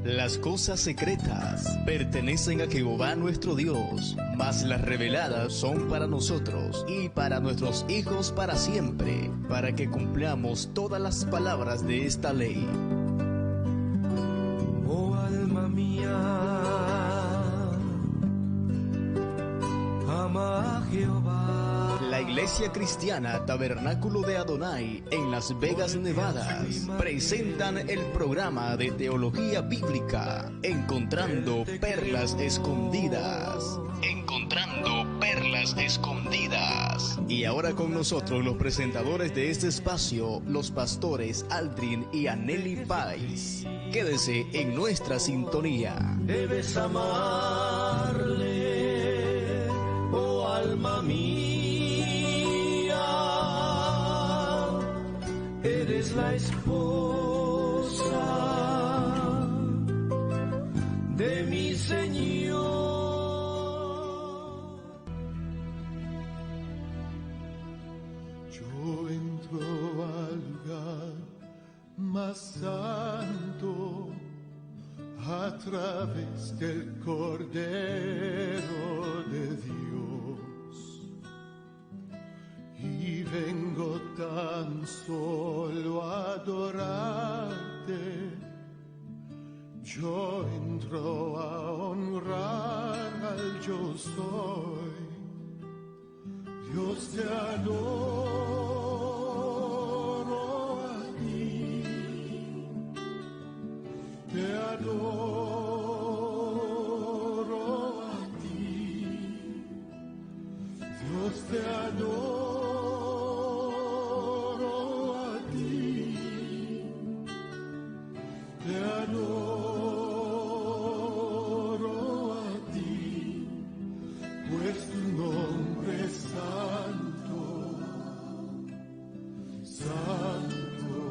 Las cosas secretas pertenecen a Jehová nuestro Dios, mas las reveladas son para nosotros y para nuestros hijos para siempre, para que cumplamos todas las palabras de esta ley. Oh alma mía, ama a Jehová. La Iglesia Cristiana Tabernáculo de Adonai en Las Vegas, Nevada, presentan el programa de teología bíblica, Encontrando Perlas Escondidas. Encontrando Perlas Escondidas. Y ahora con nosotros los presentadores de este espacio, los pastores Aldrin y Anneli Pais. Quédese en nuestra sintonía. Debes amarle, oh alma mía. Eres la esposa de mi Señor. Yo entro al lugar más santo a través del Cordero de Dios, y vengo tan solo a adorarte. Yo entro a honrar al yo soy. Dios, te adoro a ti, te adoro a ti, Dios, te adoro a ti, te adoro a ti, pues tu nombre es santo, santo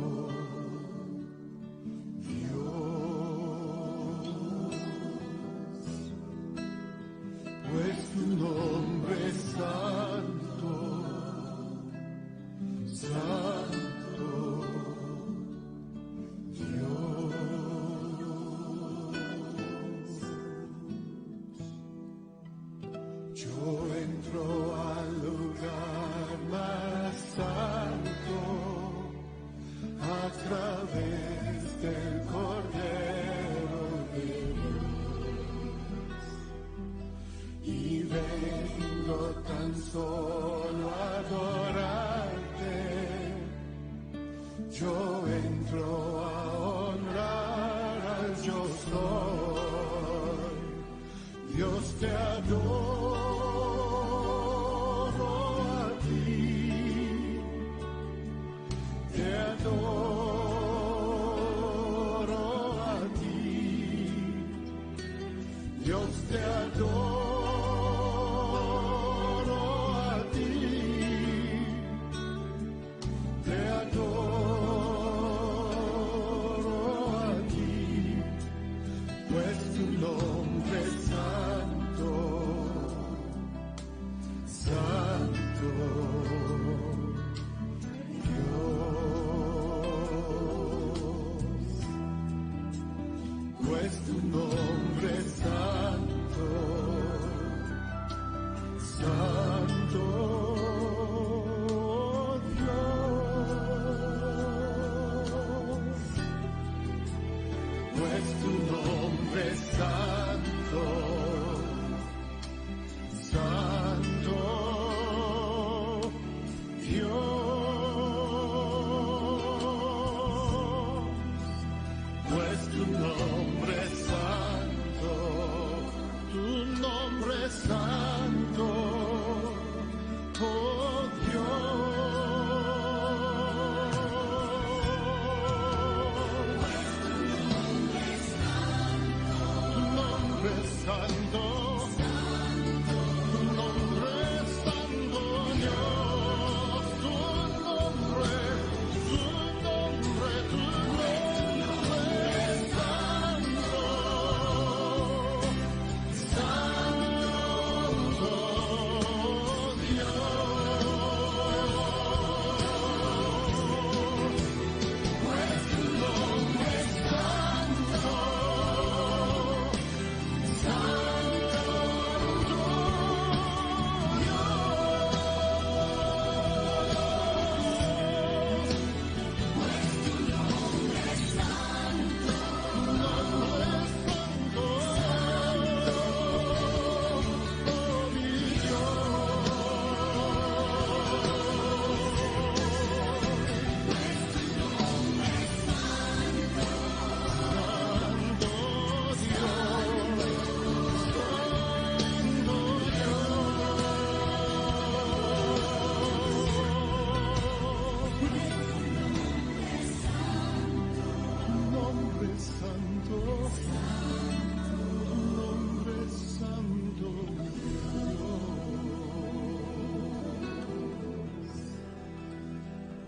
Dios, pues tu nombre es santo, santo Dios. Yo entro al lugar más santo a través del Cordero de Dios, y vengo tan solo a adorarte. Yo entro a honrar al yo soy. Dios, te adoro a ti, te adoro a ti, Dios, te adoro a ti, te adoro a ti, pues tu nombre es santo, santo Dios, pues tu nombre es santo, santo Dios, pues tu nombre es santo, santo Dios, pues tu nombre es santo, tu nombre es santo, oh Dios.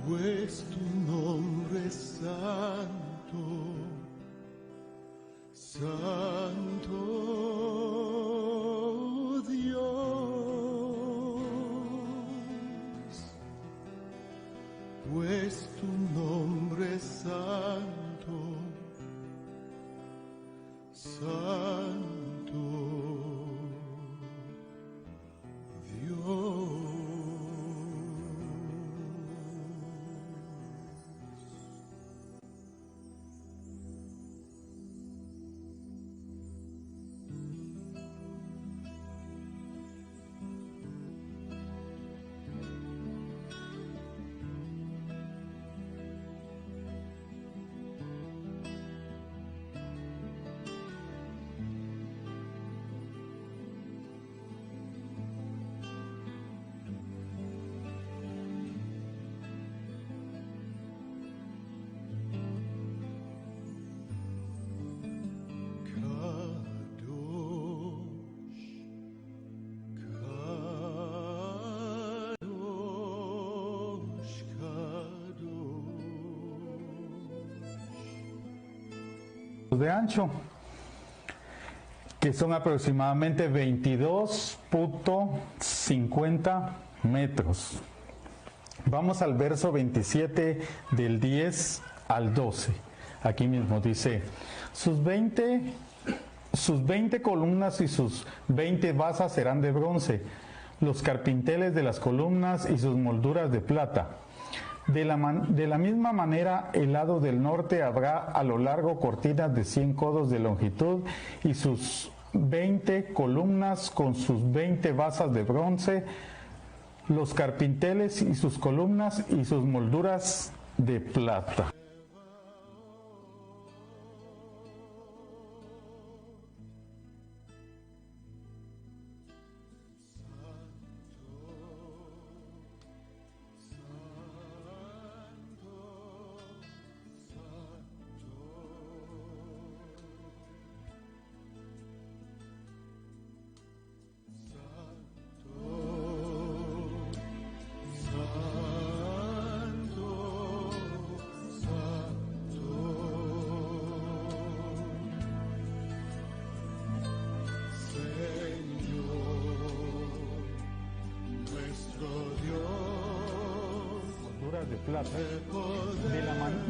pues tu nombre es santo, santo Dios, pues tu nombre es santo, santo Dios. De ancho, que son aproximadamente 22.50 metros. Vamos al verso 27 del 10 al 12. Aquí mismo dice, sus 20 columnas y sus 20 basas serán de bronce, los carpinteles de las columnas y sus molduras de plata. De la misma manera, el lado del norte habrá a lo largo cortinas de 100 codos de longitud y sus 20 columnas con sus 20 basas de bronce, los carpinteles y sus columnas y sus molduras de plata.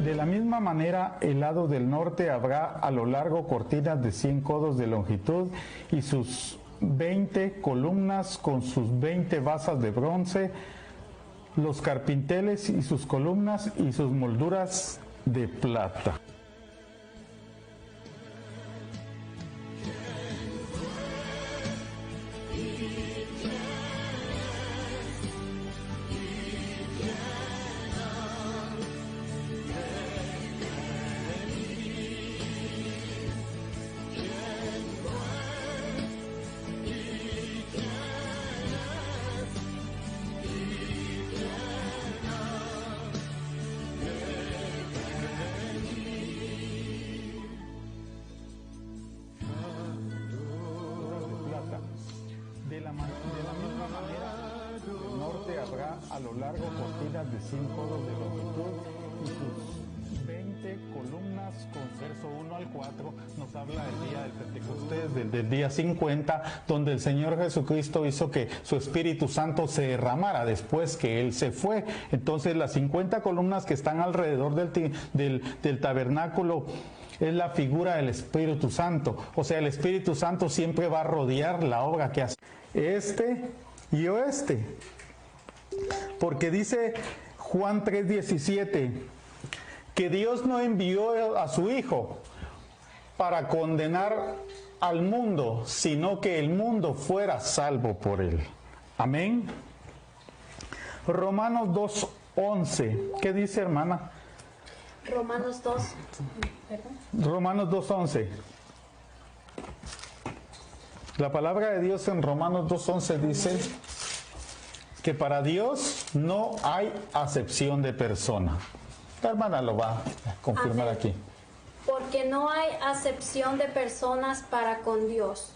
De la misma manera, el lado del norte habrá a lo largo cortinas de 100 codos de longitud y sus 20 columnas con sus 20 basas de bronce, los carpinteles y sus columnas y sus molduras de plata. A lo largo cortinas de 100 codos de longitud y sus 20 columnas con verso 1 al 4 nos habla del día del Pentecostés, del día 50, donde el Señor Jesucristo hizo que su Espíritu Santo se derramara después que Él se fue. Entonces las 50 columnas que están alrededor del tabernáculo es la figura del Espíritu Santo. O sea, el Espíritu Santo siempre va a rodear la obra que hace este y oeste. Porque dice Juan 3:17 que Dios no envió a su Hijo para condenar al mundo, sino que el mundo fuera salvo por él. Amén. Romanos 2:11. ¿Qué dice, hermana? Romanos 2. Romanos 2:11. La palabra de Dios en Romanos 2:11 dice que para Dios no hay acepción de persona. La hermana lo va a confirmar aquí. Porque no hay acepción de personas para con Dios.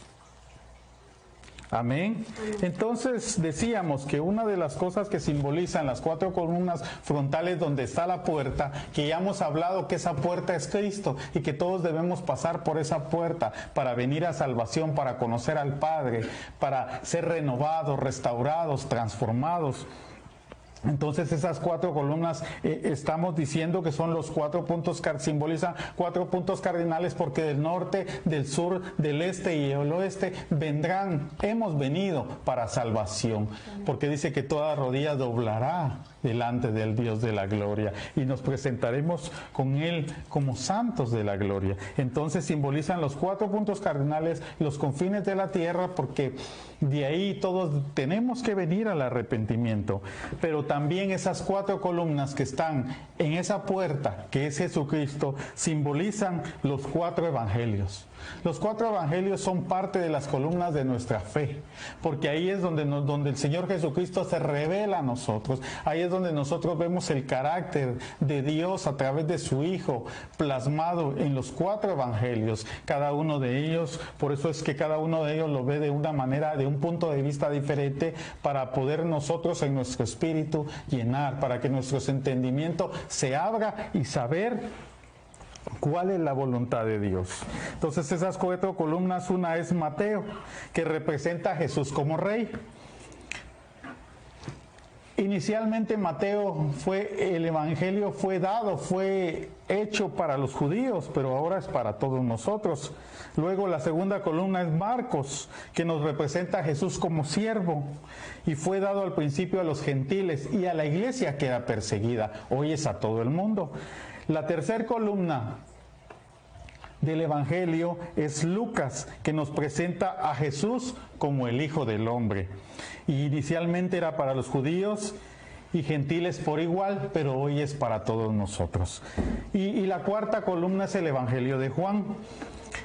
Amén. Entonces decíamos que una de las cosas que simbolizan las 4 columnas frontales donde está la puerta, que ya hemos hablado que esa puerta es Cristo y que todos debemos pasar por esa puerta para venir a salvación, para conocer al Padre, para ser renovados, restaurados, transformados. Entonces esas 4 columnas estamos diciendo que son los 4 puntos, simbolizan 4 puntos cardinales, porque del norte, del sur, del este y el oeste hemos venido para salvación, porque dice que toda rodilla doblará delante del Dios de la gloria y nos presentaremos con Él como santos de la gloria. Entonces simbolizan los 4 puntos cardinales, los confines de la tierra, porque de ahí todos tenemos que venir al arrepentimiento. Pero también esas 4 columnas que están en esa puerta, que es Jesucristo, simbolizan los 4 evangelios. Los 4 evangelios son parte de las columnas de nuestra fe, porque ahí es donde el Señor Jesucristo se revela a nosotros. Ahí es donde nosotros vemos el carácter de Dios a través de su Hijo plasmado en los 4 evangelios. Cada uno de ellos, por eso es que cada uno de ellos lo ve de una manera, de un punto de vista diferente, para poder nosotros en nuestro espíritu llenar, para que nuestro entendimiento se abra y saber ¿cuál es la voluntad de Dios? Entonces esas 4 columnas, una es Mateo, que representa a Jesús como rey. Inicialmente Mateo el evangelio fue hecho para los judíos, pero ahora es para todos nosotros. Luego la segunda columna es Marcos, que nos representa a Jesús como siervo, y fue dado al principio a los gentiles y a la iglesia que era perseguida. Hoy es a todo el mundo. La tercera columna del Evangelio es Lucas, que nos presenta a Jesús como el Hijo del Hombre. Y inicialmente era para los judíos y gentiles por igual, pero hoy es para todos nosotros. Y la cuarta columna es el Evangelio de Juan,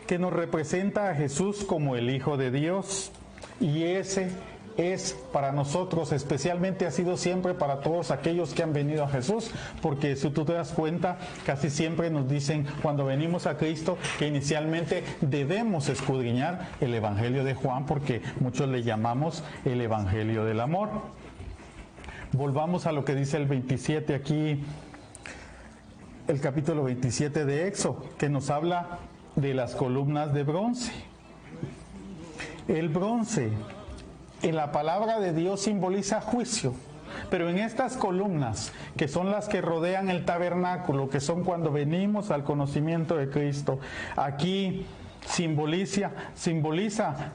que nos representa a Jesús como el Hijo de Dios. Y ese es para nosotros, especialmente ha sido siempre para todos aquellos que han venido a Jesús, porque si tú te das cuenta, casi siempre nos dicen cuando venimos a Cristo que inicialmente debemos escudriñar el Evangelio de Juan, porque muchos le llamamos el Evangelio del amor. Volvamos a lo que dice el 27 aquí, el capítulo 27 de Éxodo, que nos habla de las columnas de bronce. El bronce en la palabra de Dios simboliza juicio, pero en estas columnas, que son las que rodean el tabernáculo, que son cuando venimos al conocimiento de Cristo, aquí simboliza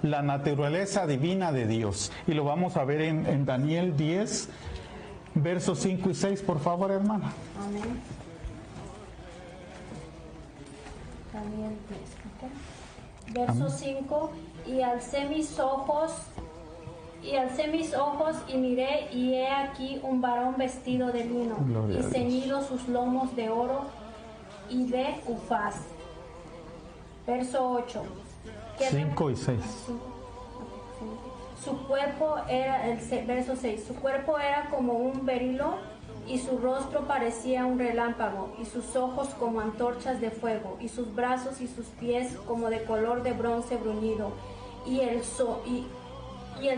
la naturaleza divina de Dios. Y lo vamos a ver en Daniel 10, versos 5 y 6, por favor, hermana. Amén. Daniel 10, verso 5, y alcé mis ojos y miré, y he aquí un varón vestido de lino, y ceñidos sus lomos de oro y de ufaz. Verso 8. 5 y 6. Su cuerpo era, verso 6, su cuerpo era como un berilo, y su rostro parecía un relámpago, y sus ojos como antorchas de fuego, y sus brazos y sus pies como de color de bronce bruñido, y el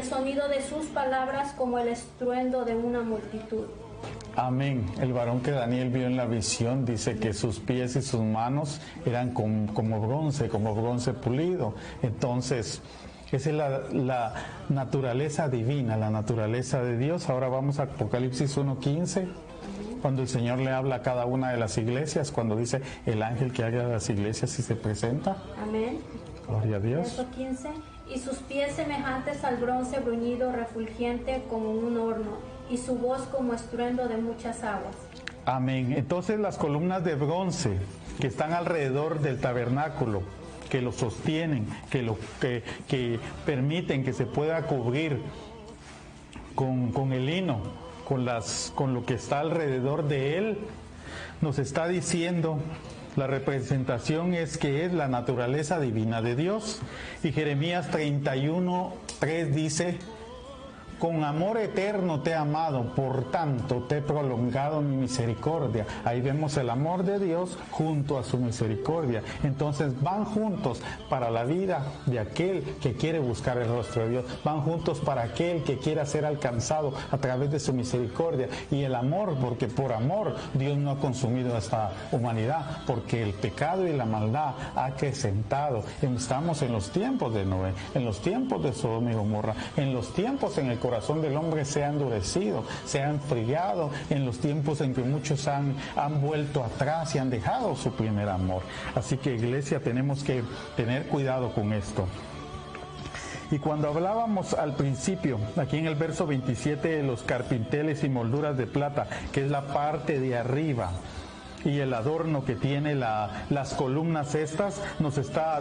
sonido de sus palabras como el estruendo de una multitud. Amén. El varón que Daniel vio en la visión dice que sus pies y sus manos eran como bronce pulido. Entonces, esa es la naturaleza divina, la naturaleza de Dios. Ahora vamos a Apocalipsis 1:15, cuando el Señor le habla a cada una de las iglesias, cuando dice el ángel que haga las iglesias y se presenta. Amén. Gloria a Dios. Verso 15. Y sus pies semejantes al bronce bruñido, refulgente como un horno, y su voz como estruendo de muchas aguas. Amén. Entonces las columnas de bronce que están alrededor del tabernáculo, que lo sostienen, que permiten que se pueda cubrir con el lino, con lo que está alrededor de él, nos está diciendo, la representación es que es la naturaleza divina de Dios. Y Jeremías 31:3 dice, con amor eterno te he amado, por tanto te he prolongado mi misericordia. Ahí vemos el amor de Dios junto a su misericordia. Entonces van juntos para la vida de aquel que quiere buscar el rostro de Dios, van juntos para aquel que quiera ser alcanzado a través de su misericordia. Y el amor, porque por amor Dios no ha consumido a esta humanidad, porque el pecado y la maldad ha acrecentado. Estamos en los tiempos de Noé, en los tiempos de Sodoma y Gomorra, en los tiempos en el corazón del hombre se ha endurecido, se ha enfriado, en los tiempos en que muchos han vuelto atrás y han dejado su primer amor. Así que, iglesia, tenemos que tener cuidado con esto. Y cuando hablábamos al principio, aquí en el verso 27, de los carpinteles y molduras de plata, que es la parte de arriba, y el adorno que tiene las columnas estas,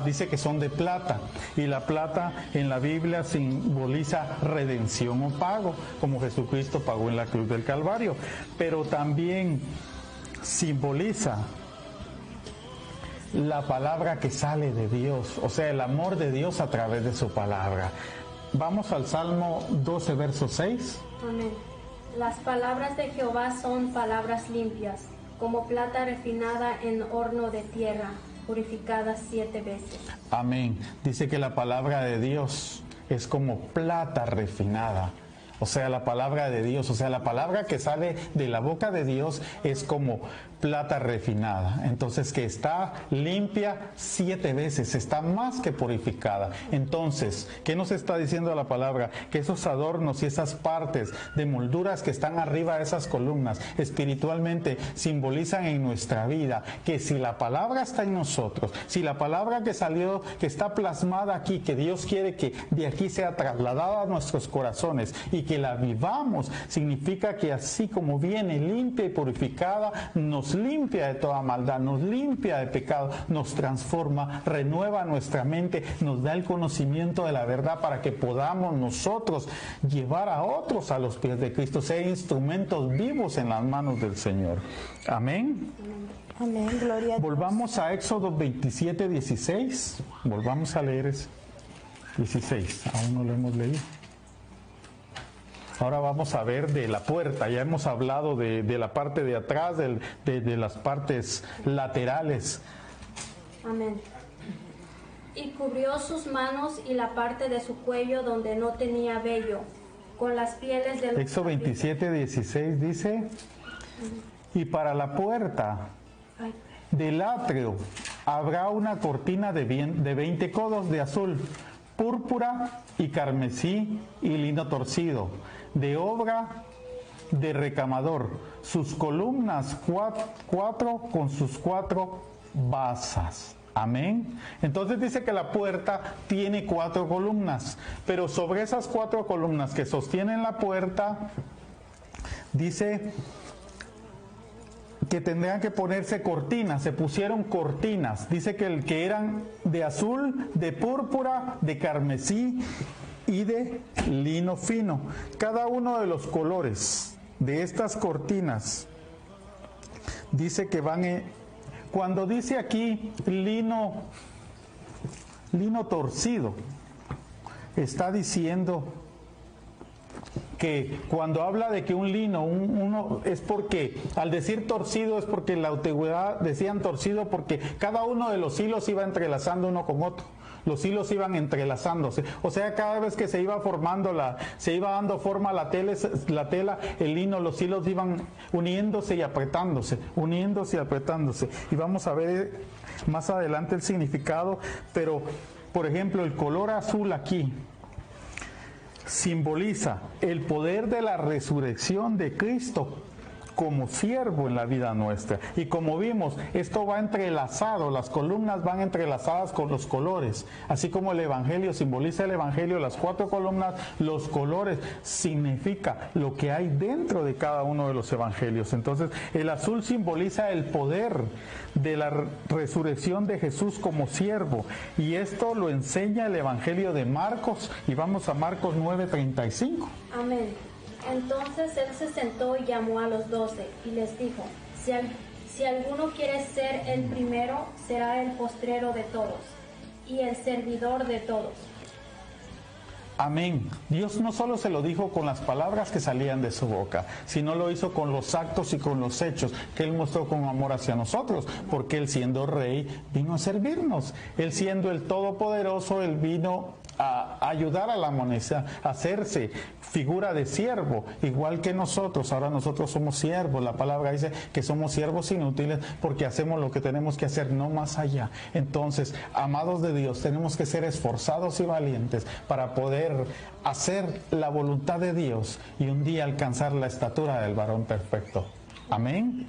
dice que son de plata, y la plata en la Biblia simboliza redención o pago, como Jesucristo pagó en la cruz del Calvario, pero también simboliza la palabra que sale de Dios, o sea, el amor de Dios a través de su palabra. Vamos al Salmo 12, verso 6. Amén. Las palabras de Jehová son palabras limpias, como plata refinada en horno de tierra, purificada 7 veces. Amén. Dice que la palabra de Dios es como plata refinada. O sea, la palabra de Dios, o sea, la palabra que sale de la boca de Dios es como plata refinada. Entonces, que está limpia 7 veces, está más que purificada. Entonces, ¿qué nos está diciendo la palabra? Que esos adornos y esas partes de molduras que están arriba de esas columnas, espiritualmente simbolizan en nuestra vida que si la palabra está en nosotros, si la palabra que salió, que está plasmada aquí, que Dios quiere que de aquí sea trasladada a nuestros corazones y que la vivamos, significa que así como viene limpia y purificada, nos limpia de toda maldad, nos limpia de pecado, nos transforma, renueva nuestra mente, nos da el conocimiento de la verdad para que podamos nosotros llevar a otros a los pies de Cristo, ser instrumentos vivos en las manos del Señor. Amén. Amén, gloria a Dios. Volvamos a Éxodo 27, 16. Volvamos a leer ese 16. Aún no lo hemos leído. Ahora vamos a ver de la puerta. Ya hemos hablado de la parte de atrás, de las partes laterales. Amén. Y cubrió sus manos y la parte de su cuello donde no tenía vello, con las pieles de los Éxodo 27, 16 dice: y para la puerta del atrio habrá una cortina de 20 codos de azul, púrpura y carmesí y lino torcido, de obra de recamador, sus columnas 4 con sus 4 basas. Amén. Entonces dice que la puerta tiene 4 columnas, pero sobre esas 4 columnas que sostienen la puerta, dice que tendrían que ponerse cortinas. Se pusieron cortinas. Dice que eran de azul, de púrpura, de carmesí y de lino fino. Cada uno de los colores de estas cortinas dice que van cuando dice aquí lino torcido, está diciendo que cuando habla de que un lino, uno es porque, al decir torcido, es porque en la antigüedad decían torcido porque cada uno de los hilos iba entrelazando uno con otro. Los hilos iban entrelazándose, o sea, cada vez que se iba formando se iba dando forma a la tela, el lino, los hilos iban uniéndose y apretándose, y vamos a ver más adelante el significado. Pero, por ejemplo, el color azul aquí simboliza el poder de la resurrección de Cristo como siervo en la vida nuestra. Y como vimos, esto va entrelazado, las columnas van entrelazadas con los colores, así como el Evangelio simboliza el Evangelio, las 4 columnas, los colores significa lo que hay dentro de cada uno de los Evangelios. Entonces, el azul simboliza el poder de la resurrección de Jesús como siervo, y esto lo enseña el Evangelio de Marcos, y vamos a Marcos 9:35. Amén. Entonces él se sentó y llamó a los 12 y les dijo: si alguno quiere ser el primero, será el postrero de todos y el servidor de todos. Amén. Dios no solo se lo dijo con las palabras que salían de su boca, sino lo hizo con los actos y con los hechos que Él mostró con amor hacia nosotros, porque Él siendo rey vino a servirnos. Él siendo el Todopoderoso, Él vino a ayudar a la humanidad, a hacerse figura de siervo, igual que nosotros. Ahora nosotros somos siervos. La palabra dice que somos siervos inútiles porque hacemos lo que tenemos que hacer, no más allá. Entonces, amados de Dios, tenemos que ser esforzados y valientes para poder hacer la voluntad de Dios y un día alcanzar la estatura del varón perfecto. Amén.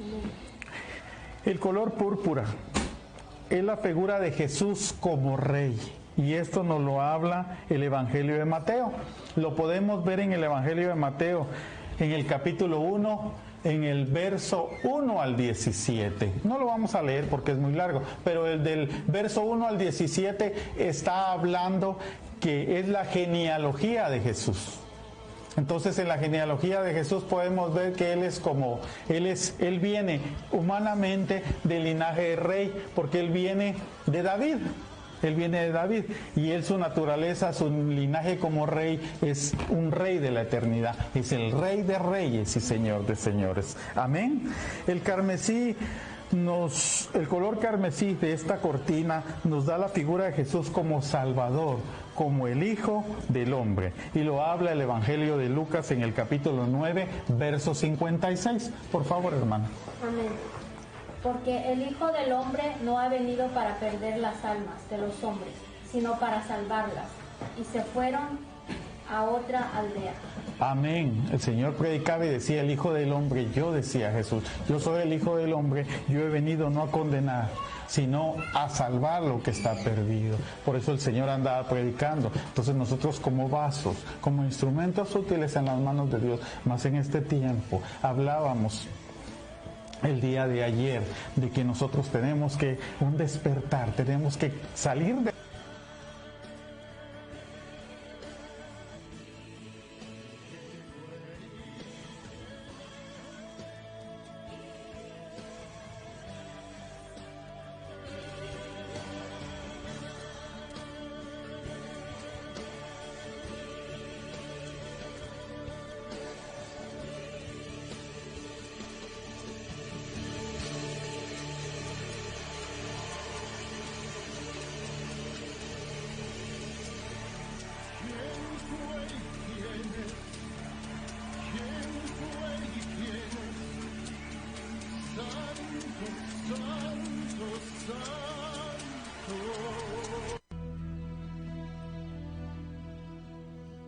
El color púrpura es la figura de Jesús como rey. Y esto nos lo habla el Evangelio de Mateo. Lo podemos ver en el Evangelio de Mateo, en el capítulo 1, en el verso 1 al 17. No lo vamos a leer porque es muy largo, pero el del verso 1 al 17 está hablando que es la genealogía de Jesús. Entonces, en la genealogía de Jesús podemos ver que Él viene humanamente del linaje de rey, porque Él viene de David. Él viene de David y Él, su naturaleza, su linaje como rey, es un rey de la eternidad. Es el Rey de reyes y Señor de señores. Amén. El color carmesí de esta cortina nos da la figura de Jesús como Salvador, como el Hijo del Hombre. Y lo habla el Evangelio de Lucas en el capítulo 9, verso 56. Por favor, hermano. Amén. Porque el Hijo del Hombre no ha venido para perder las almas de los hombres, sino para salvarlas. Y se fueron a otra aldea. Amén. El Señor predicaba y decía el Hijo del Hombre. Yo decía Jesús, yo soy el Hijo del Hombre. Yo he venido no a condenar, sino a salvar lo que está perdido. Por eso el Señor andaba predicando. Entonces nosotros como vasos, como instrumentos útiles en las manos de Dios, más en este tiempo, hablábamos el día de ayer de que nosotros tenemos que un despertar, tenemos que salir de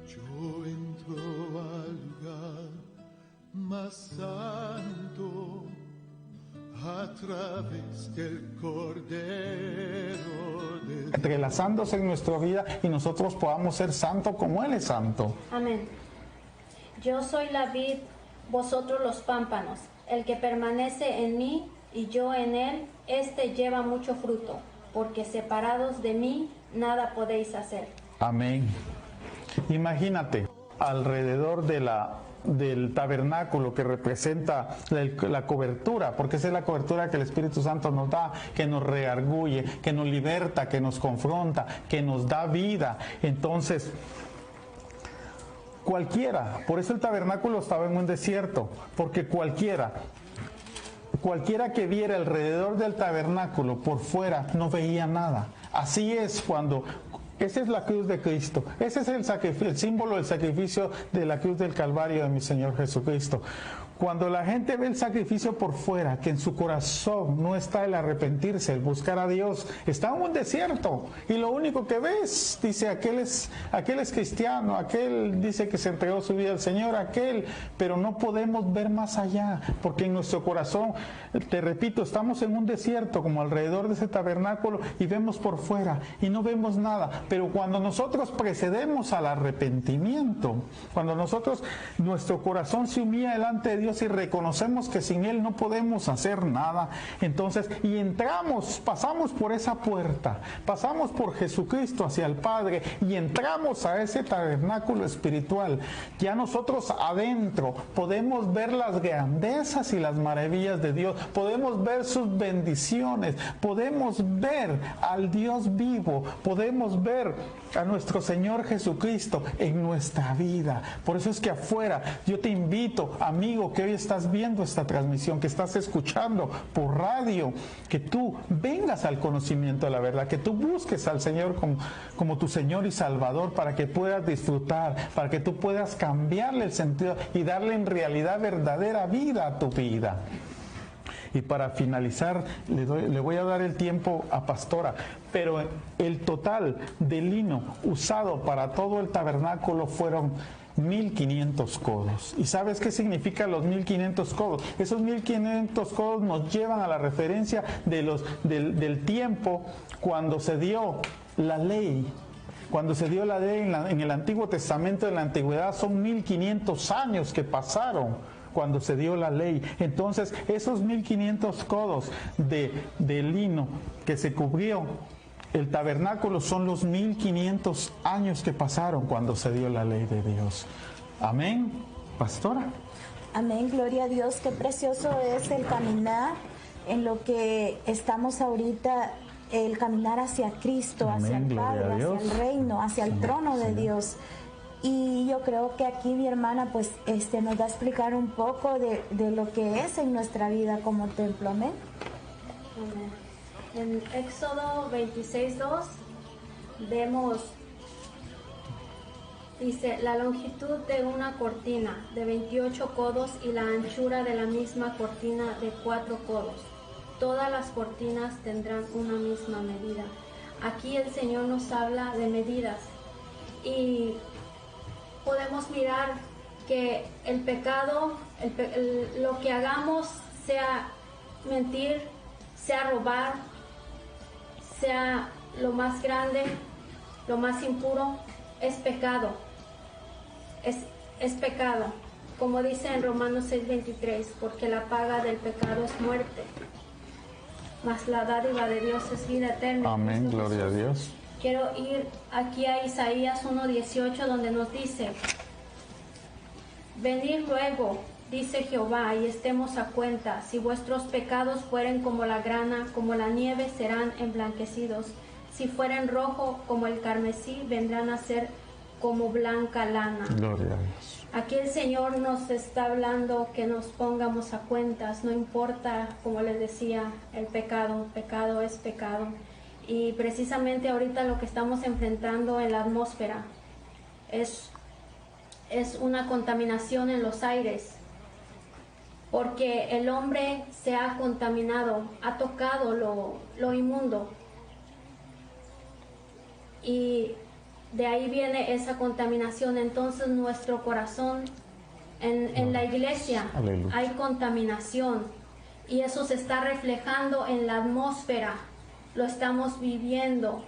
Yo entro al lugar más santo a través del Cordero de entrelazándose en nuestra vida y nosotros podamos ser santos como Él es santo. Amén. Yo soy la vid, vosotros los pámpanos. El que permanece en mí y yo en él, éste lleva mucho fruto, porque separados de mí nada podéis hacer. Amén. Imagínate, alrededor del tabernáculo que representa la cobertura, porque esa es la cobertura que el Espíritu Santo nos da, que nos reargulle, que nos liberta, que nos confronta, que nos da vida. Entonces, cualquiera, por eso el tabernáculo estaba en un desierto, porque cualquiera que viera alrededor del tabernáculo por fuera no veía nada. Así es cuando... Esa es la cruz de Cristo. Ese es el símbolo del sacrificio de la cruz del Calvario de mi Señor Jesucristo. Cuando la gente ve el sacrificio por fuera, que en su corazón no está el arrepentirse, el buscar a Dios, está en un desierto. Y lo único que ves, dice, aquel es cristiano, aquel dice que se entregó su vida al Señor, pero no podemos ver más allá, porque en nuestro corazón, te repito, estamos en un desierto, como alrededor de ese tabernáculo, y vemos por fuera, y no vemos nada. Pero cuando nosotros precedemos al arrepentimiento, cuando nuestro corazón se humilla delante de Dios, Dios y reconocemos que sin Él no podemos hacer nada. Entonces, y entramos, pasamos por esa puerta, pasamos por Jesucristo hacia el Padre y entramos a ese tabernáculo espiritual. Ya nosotros adentro podemos ver las grandezas y las maravillas de Dios, podemos ver sus bendiciones, podemos ver al Dios vivo, podemos ver a nuestro Señor Jesucristo en nuestra vida. Por eso es que afuera yo te invito, amigo, que hoy estás viendo esta transmisión, que estás escuchando por radio, que tú vengas al conocimiento de la verdad, que tú busques al Señor como tu Señor y Salvador, para que puedas disfrutar, para que tú puedas cambiarle el sentido y darle en realidad verdadera vida a tu vida. Y para finalizar, le voy a dar el tiempo a Pastora, pero el total de lino usado para todo el tabernáculo fueron 1500 codos. ¿Y sabes qué significa los 1500 codos? Esos 1500 codos nos llevan a la referencia del tiempo cuando se dio la ley. Cuando se dio la ley en el Antiguo Testamento de la Antigüedad, son 1500 años que pasaron cuando se dio la ley. Entonces, esos 1500 codos de lino que se cubrió el tabernáculo son los 1500 años que pasaron cuando se dio la ley de Dios. Amén, Pastora. Amén, gloria a Dios. Qué precioso es el caminar en lo que estamos ahorita, el caminar hacia Cristo, Amén, hacia el Padre, hacia el reino, hacia el trono de Dios. Y yo creo que aquí mi hermana pues nos va a explicar un poco de lo que es en nuestra vida como templo. Amén. En Éxodo 26:2 vemos, dice, la longitud de una cortina de 28 codos y la anchura de la misma cortina de 4 codos. Todas las cortinas tendrán una misma medida. Aquí el Señor nos habla de medidas y podemos mirar que el pecado, lo que hagamos, sea mentir, sea robar, sea lo más grande, lo más impuro, es pecado. Es pecado. Como dice en Romanos 6:23, porque la paga del pecado es muerte, mas la dádiva de Dios es vida eterna. Amén, gloria a Dios. Quiero ir aquí a Isaías 1:18, donde nos dice, venid luego, dice Jehová, y estemos a cuenta. Si vuestros pecados fueren como la grana, como la nieve, serán emblanquecidos. Si fueren rojo como el carmesí, vendrán a ser como blanca lana. Gloria a Dios. Aquí el Señor nos está hablando que nos pongamos a cuentas. No importa, como les decía, el pecado. Pecado es pecado. Y precisamente ahorita lo que estamos enfrentando en la atmósfera es una contaminación en los aires, porque el hombre se ha contaminado, ha tocado lo inmundo, y de ahí viene esa contaminación. Entonces nuestro corazón, en la iglesia, Aleluya, hay contaminación, y eso se está reflejando en la atmósfera. Lo estamos viviendo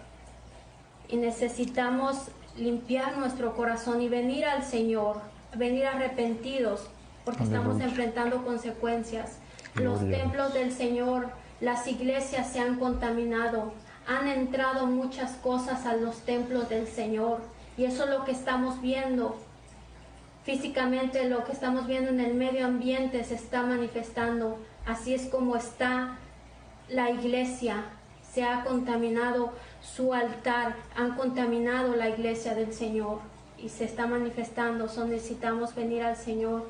y necesitamos limpiar nuestro corazón y venir al Señor, venir arrepentidos, porque estamos enfrentando consecuencias. Los templos del Señor, las iglesias se han contaminado, han entrado muchas cosas a los templos del Señor, y eso es lo que estamos viendo físicamente, lo que estamos viendo en el medio ambiente se está manifestando. Así es como está la iglesia. Se ha contaminado su altar, han contaminado la iglesia del Señor y se está manifestando. Necesitamos venir al Señor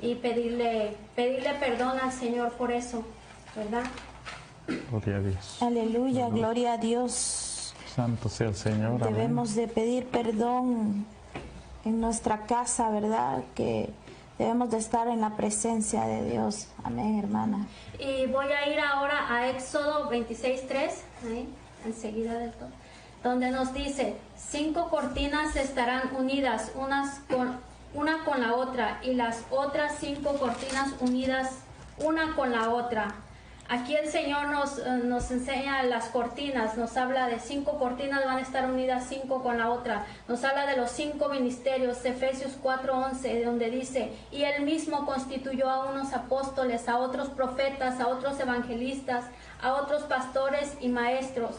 y pedirle perdón al Señor por eso, ¿verdad? Gloria a Dios. Aleluya, gloria a Dios. Santo sea el Señor. Amén. Debemos de pedir perdón en nuestra casa, ¿verdad? Que debemos de estar en la presencia de Dios. Amén, hermana. Y voy a ir ahora a Éxodo 26:3, enseguida del todo, donde nos dice, 5 cortinas estarán unidas una con la otra, y las otras 5 cortinas unidas una con la otra. Aquí el Señor nos enseña las cortinas, nos habla de 5 cortinas, van a estar unidas 5 con la otra. Nos habla de los 5 ministerios, Efesios 4:11, donde dice, y Él mismo constituyó a unos apóstoles, a otros profetas, a otros evangelistas, a otros pastores y maestros,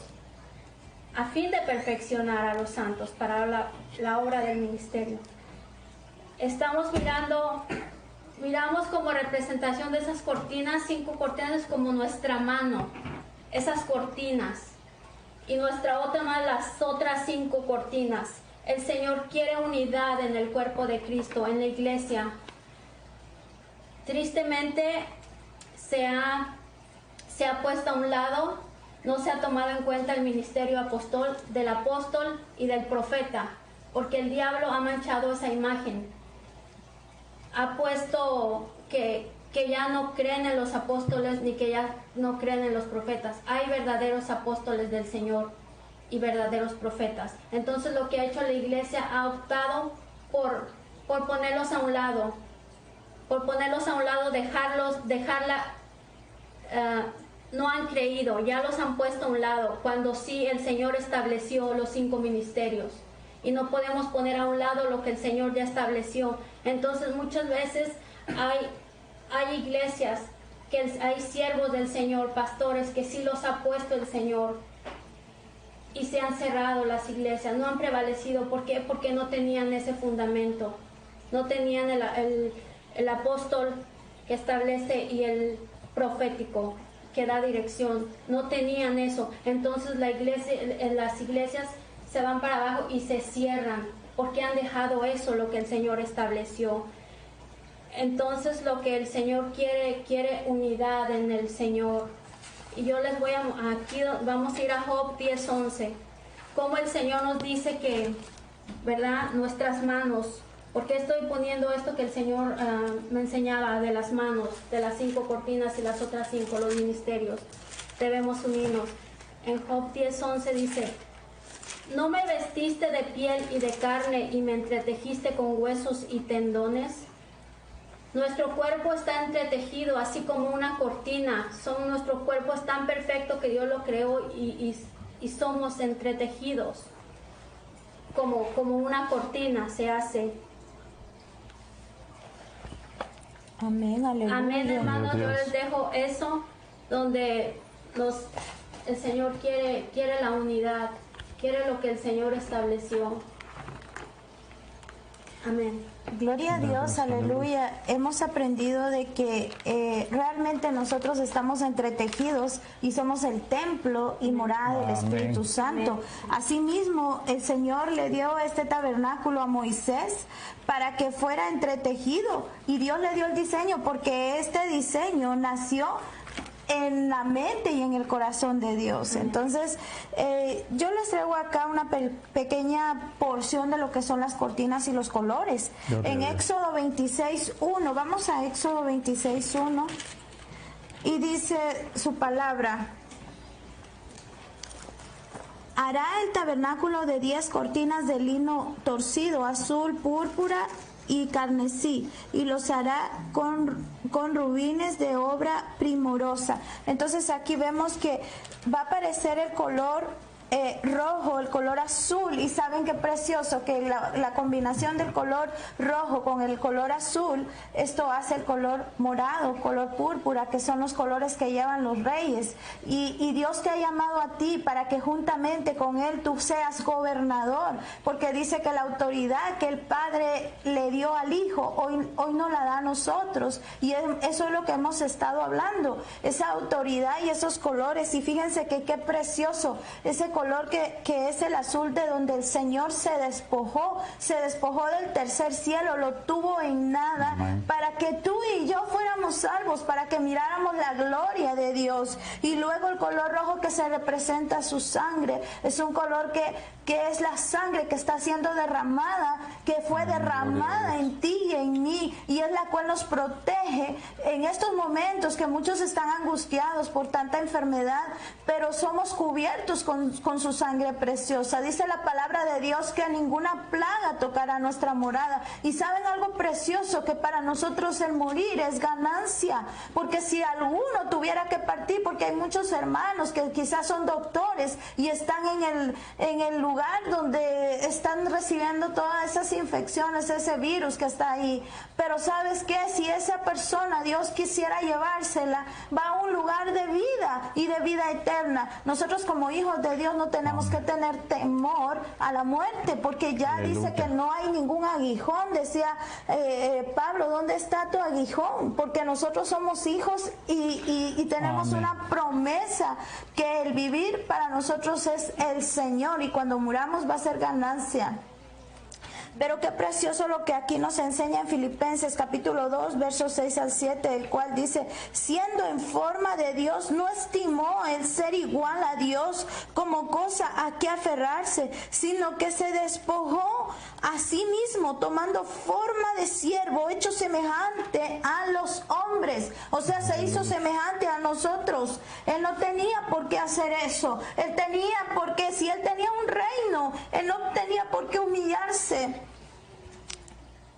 a fin de perfeccionar a los santos para la obra del ministerio. Estamos miramos como representación de esas cortinas, 5 cortinas como nuestra mano, esas cortinas, y nuestra otra mano las otras 5 cortinas. El Señor quiere unidad en el cuerpo de Cristo, en la iglesia. Tristemente se ha puesto a un lado, no se ha tomado en cuenta el ministerio del apóstol y del profeta, porque el diablo ha manchado esa imagen. Ha puesto que ya no creen en los apóstoles ni que ya no creen en los profetas. Hay verdaderos apóstoles del Señor y verdaderos profetas. Entonces lo que ha hecho la iglesia ha optado por ponerlos a un lado, no han creído, ya los han puesto a un lado, cuando sí el Señor estableció los 5 ministerios. Y no podemos poner a un lado lo que el Señor ya estableció. Entonces muchas veces hay iglesias, hay siervos del Señor, pastores que sí los ha puesto el Señor, y se han cerrado las iglesias, no han prevalecido. ¿Por qué? Porque no tenían ese fundamento, no tenían el apóstol que establece y el profético que da dirección, no tenían eso. Entonces las iglesias se van para abajo y se cierran porque han dejado eso, lo que el Señor estableció. Entonces lo que el Señor quiere unidad en el Señor. Y yo les aquí vamos a ir a Job 10:11, como el Señor nos dice que, ¿verdad? Nuestras manos, porque estoy poniendo esto que el Señor me enseñaba de las manos, de las 5 cortinas y las otras 5, los ministerios, debemos unirnos. En Job 10:11 dice, ¿no me vestiste de piel y de carne y me entretejiste con huesos y tendones? Nuestro cuerpo está entretejido así como una cortina. Nuestro cuerpo es tan perfecto que Dios lo creó y somos entretejidos como una cortina se hace. Amén, aleluya. Amén, hermanos. Yo les dejo eso, donde el Señor quiere la unidad, quiere lo que el Señor estableció. Amén. Gloria a Dios, aleluya. Hemos aprendido de que realmente nosotros estamos entretejidos y somos el templo y morada del Espíritu Santo. Asimismo, el Señor le dio este tabernáculo a Moisés para que fuera entretejido, y Dios le dio el diseño, porque este diseño nació en la mente y en el corazón de Dios. Entonces yo les traigo acá una pequeña porción de lo que son las cortinas y los colores. En Éxodo 26:1, vamos a Éxodo 26:1, y dice su palabra: hará el tabernáculo de 10 cortinas de lino torcido, azul, púrpura y carmesí, y los hará con rubines de obra primorosa. Entonces aquí vemos que va a aparecer el color rojo, el color azul, y saben qué precioso que la combinación del color rojo con el color azul, esto hace el color morado, color púrpura, que son los colores que llevan los reyes. Y Dios te ha llamado a ti para que juntamente con Él tú seas gobernador, porque dice que la autoridad que el Padre le dio al Hijo hoy nos la da a nosotros, y eso es lo que hemos estado hablando, esa autoridad y esos colores. Y fíjense que qué precioso ese color que es el azul, de donde el Señor se despojó del tercer cielo, lo tuvo en nada, para que tú y yo fuéramos salvos, para que miráramos la gloria de Dios. Y luego el color rojo, que se representa su sangre, es un color que es la sangre que está siendo derramada, que fue derramada en ti y en mí, y es la cual nos protege en estos momentos que muchos están angustiados por tanta enfermedad, pero somos cubiertos con con su sangre preciosa. Dice la palabra de Dios que ninguna plaga tocará nuestra morada. Y saben algo precioso, que para nosotros el morir es ganancia, porque si alguno tuviera que partir, porque hay muchos hermanos que quizás son doctores y están en el lugar donde están recibiendo todas esas infecciones, ese virus que está ahí, pero ¿sabes qué? Si esa persona Dios quisiera llevársela, va a un lugar de vida y de vida eterna. Nosotros como hijos de Dios no tenemos que tener temor a la muerte, porque ya dice que no hay ningún aguijón. Decía Pablo, ¿dónde está tu aguijón? Porque nosotros somos hijos y tenemos una promesa, que el vivir para nosotros es el Señor, y cuando muramos va a ser ganancia. Pero qué precioso lo que aquí nos enseña en Filipenses capítulo 2, versos 6 al 7, el cual dice: siendo en forma de Dios, no estimó el ser igual a Dios como cosa a que aferrarse, sino que se despojó a sí mismo, tomando forma de siervo, hecho semejante a los hombres. O sea, se hizo semejante a nosotros. Él no tenía por qué hacer eso. Él tenía por qué, si él tenía un reino, él no tenía por qué humillarse.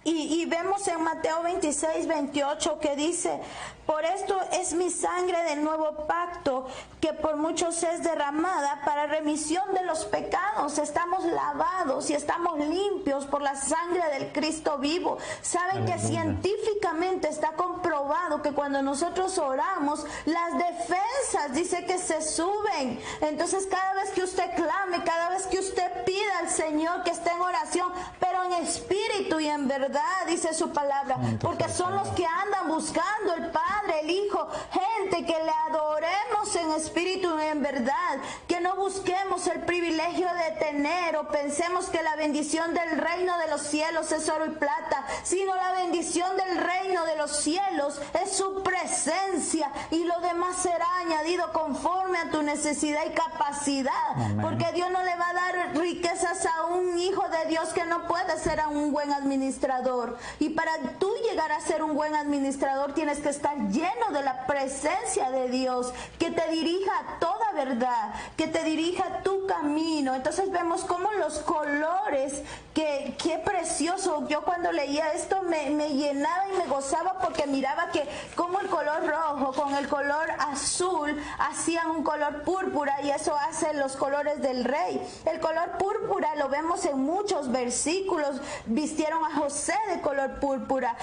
Y vemos en Mateo 26, 28 que dice: por esto es mi sangre del nuevo pacto, que por muchos es derramada para remisión de los pecados. Estamos lavados y estamos limpios por la sangre del Cristo vivo. Saben que científicamente está comprobado que cuando nosotros oramos, las defensas dice que se suben. Entonces cada vez que usted clame, cada vez que usted pida al Señor que esté en oración, pero en espíritu y en verdad, dice su palabra, porque son los que andan buscando el Padre, el Hijo, gente que le adoremos en espíritu y en verdad, que no busquemos el privilegio de tener o pensemos que la bendición del reino de los cielos es oro y plata, sino la bendición del reino de los cielos es su presencia, y lo demás será añadido conforme a tu necesidad y capacidad. Amén. Porque Dios no le va a dar riquezas a un hijo de Dios que no puede ser un buen administrador. Y para tú llegar a ser un buen administrador tienes que estar lleno de la presencia de Dios, que te dirija a toda verdad, que te dirija a tu camino. Entonces vemos cómo los colores, qué precioso. Yo cuando leía esto me llenaba y me gozaba, porque miraba que como el color rojo con el color azul hacían un color púrpura, y eso hace los colores del rey. El color púrpura lo vemos en muchos versículos. Vistieron a José de color púrpura.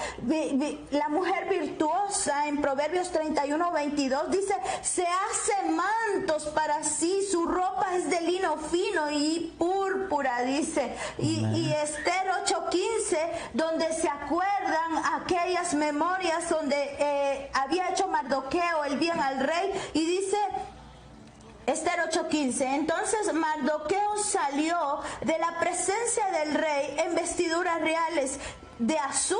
La mujer virtuosa en Proverbios 31, 22 dice: se hace mantos para sí, su ropa es de lino fino y púrpura, dice. Y Esther 8:15, donde se acuerdan aquellas memorias donde había hecho Mardoqueo el bien al rey, y dice Esther 8:15: entonces Mardoqueo salió de la presencia del rey en vestiduras reales de azul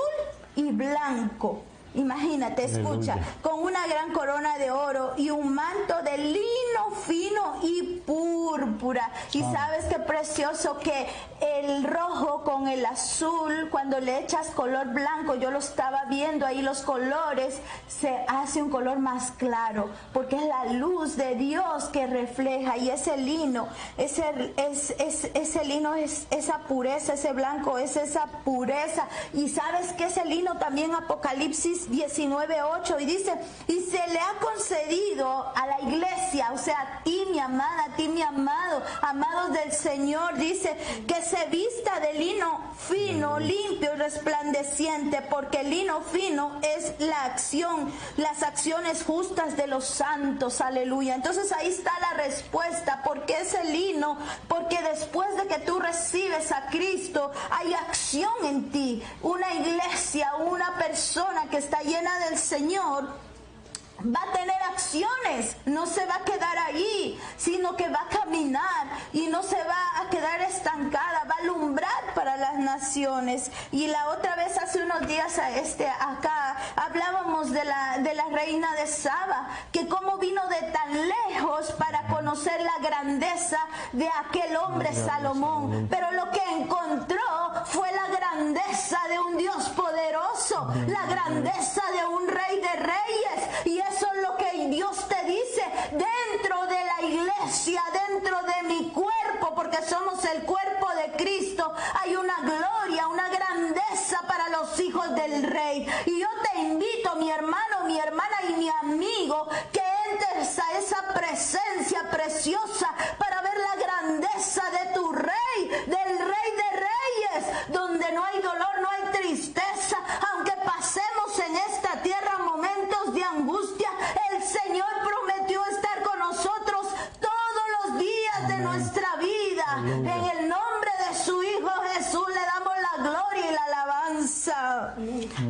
y blanco. Imagínate, escucha, aleluya, con una gran corona de oro y un manto de lino fino y púrpura. Y sabes qué precioso que el rojo con el azul, cuando le echas color blanco, yo lo estaba viendo ahí, los colores, se hace un color más claro, porque es la luz de Dios que refleja. Y ese lino, ese lino es esa pureza, ese blanco es esa pureza. Y sabes que ese lino también, Apocalipsis 19:8, y dice: y se le ha concedido a la iglesia, o sea, a ti mi amada, a ti mi amado, amados del Señor, dice que se vista de lino fino, limpio y resplandeciente, porque el lino fino es la acción, las acciones justas de los santos, aleluya. Entonces ahí está la respuesta. ¿Por qué ese lino? Porque después de que tú recibes a Cristo, hay acción en ti. Una iglesia, una persona que está llena del Señor va a tener acciones, no se va a quedar ahí, sino que va a caminar y no se va a quedar estancada, va a alumbrar para las naciones. Y la otra vez, hace unos días acá hablábamos de la reina de Saba, que cómo vino de tan lejos para conocer la grandeza de aquel hombre Salomón, pero lo que encontró fue la grandeza de un Dios poderoso, la grandeza de un rey de reyes. Y eso es lo que Dios te dice: dentro de la iglesia, dentro de mi cuerpo,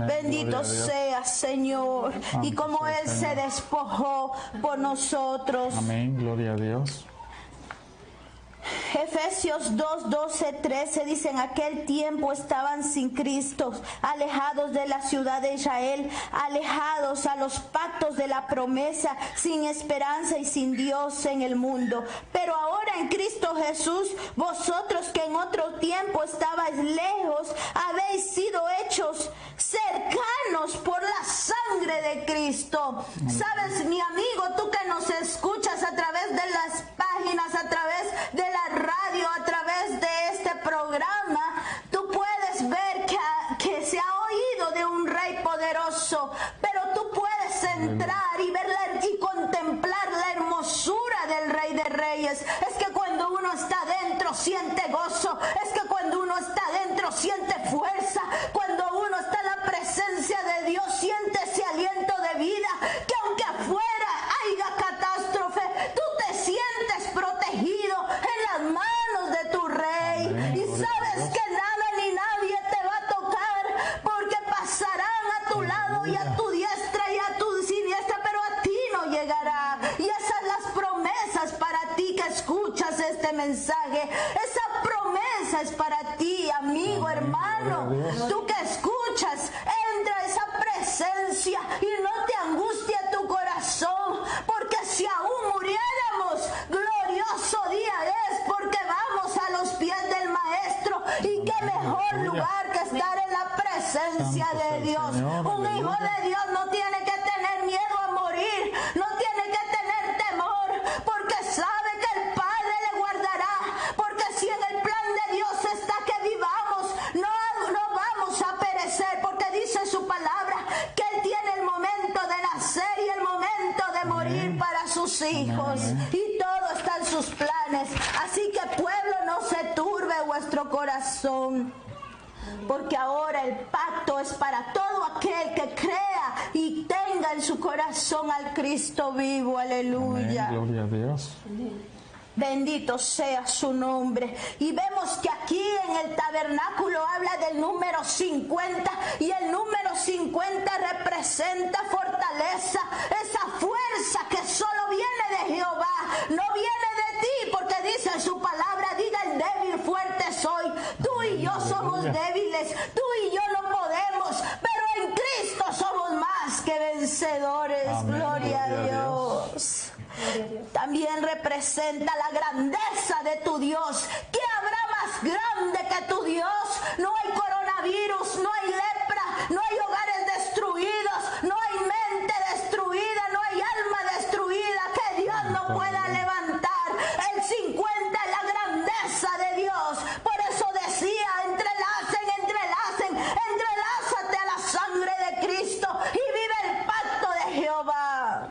Bendito sea, Señor. Y como Él se despojó por nosotros. Amén, gloria a Dios. Efesios 2, 12, 13 dice: en aquel tiempo estaban sin Cristo, alejados de la ciudad de Israel, alejados a los pactos de la promesa, sin esperanza y sin Dios en el mundo. Pero ahora en Cristo Jesús, vosotros que en otro tiempo estabais lejos, habéis sido hechos cercanos por la sangre de Cristo. Sabes, mi amigo, tú que nos escuchas a través de las páginas, a través de la radio, a través de este programa, tú puedes ver que se ha oído de un rey poderoso, pero tú puedes entrar y verla y contemplar la hermosura del Rey de Reyes. Es que cuando uno está dentro siente gozo, es que cuando uno está dentro siente fuerza, cuando uno está en la presencia de Dios siente ese aliento de vida, que aunque afuera haya catástrofe, tú te sientes protegido en las manos de tu Rey. Amén. Y sabes que nada ni nadie te va a tocar, porque pasarán a tu lado y a tu diestra y a tu siniestra, pero a ti no llegará. Y esas son las promesas para ti que escuchas este mensaje. Esa promesa es para ti, amigo, hermano. Tú que escuchas, entra a esa presencia y no te angustie tu corazón, porque si aún muriéramos, glorioso día es, porque vamos a los pies del Maestro. Y qué mejor lugar que estar en la presencia de Dios. Un hijo de Dios no tiene que tener miedo a morir, no tiene que tener temor, porque sabe que el Padre le guardará, porque si en el plan de Dios está que vivamos, no vamos a perecer, porque dice su palabra que Él tiene el momento de nacer y el momento de morir para sus hijos, y todo está en sus planes. Así que, pueblo, no se turbe vuestro corazón, porque ahora el pacto es para todo aquel que crea y tenga en su corazón al Cristo vivo. Aleluya. Amén, gloria a Dios. Bendito sea su nombre. Y vemos que aquí en el tabernáculo habla del número 50, y el número 50 representa fortaleza, esa fuerza que solo viene de Jehová, no viene de ti, porque dice su palabra: diga el débil, fuerte soy. Tú y yo somos débiles, tú y yo no podemos, pero en Cristo somos más que vencedores. Amén. Gloria a Dios. También representa la grandeza de tu Dios. ¿Qué habrá más grande que tu Dios? No hay coronavirus, no hay lepra, no hay hogares destruidos, no hay mente destruida, no hay alma destruida que Dios no pueda levantar. El 50 es la grandeza de Dios. Por eso decía: entrelázate a la sangre de Cristo y vive el pacto de Jehová.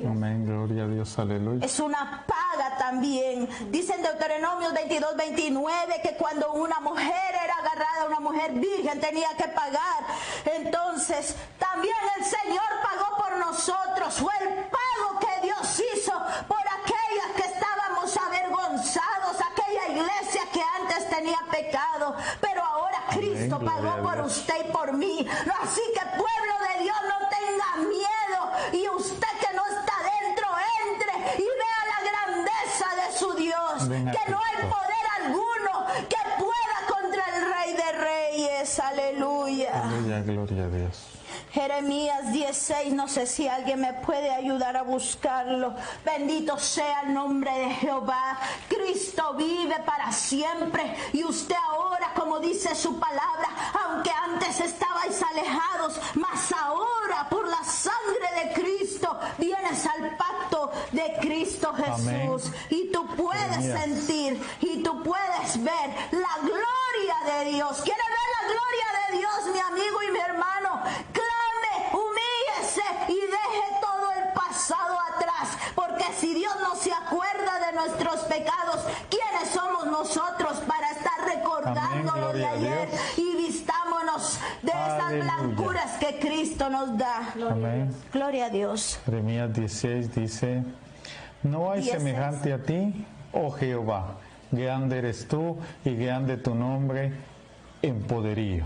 Amén, gloria a Dios, aleluya. Es una paga también. Dice en Deuteronomio 22, 29 que cuando una mujer era agarrada, una mujer virgen, tenía que pagar. Entonces también el Señor pagó por nosotros. Fue el pago que Dios hizo por aquellas que estábamos avergonzados, aquella iglesia que antes tenía pecado, pero ahora Cristo pagó por usted y por mí. Así que, pueblo de Dios, no tenga miedo, y usted que no está dentro, entre y vea la grandeza de su Dios. Venga, que no hay poder alguno que pueda contra el Rey de Reyes. Aleluya. Aleluya, gloria a Dios. Jeremías 16, no sé si alguien me puede ayudar a buscarlo. Bendito sea el nombre de Jehová. Cristo vive para siempre, y usted ahora, como dice su palabra, aunque antes estabais alejados, mas ahora por la sangre de Cristo vienes al pacto de Cristo Jesús. Amén. Y tú puedes sentir y tú puedes ver la gloria de Dios. ¿Quiere ver la gloria de Dios, mi amigo y mi hermano? Humíllese y deje todo el pasado atrás, porque si Dios no se acuerda de nuestros pecados, ¿quiénes somos nosotros para estar recordándolo de ayer? Y vistámonos de esas blancuras que Cristo nos da. Amén. Gloria a Dios. Jeremías 16 dice: no hay 16. semejante a ti, oh Jehová, grande eres tú y grande tu nombre en poderío.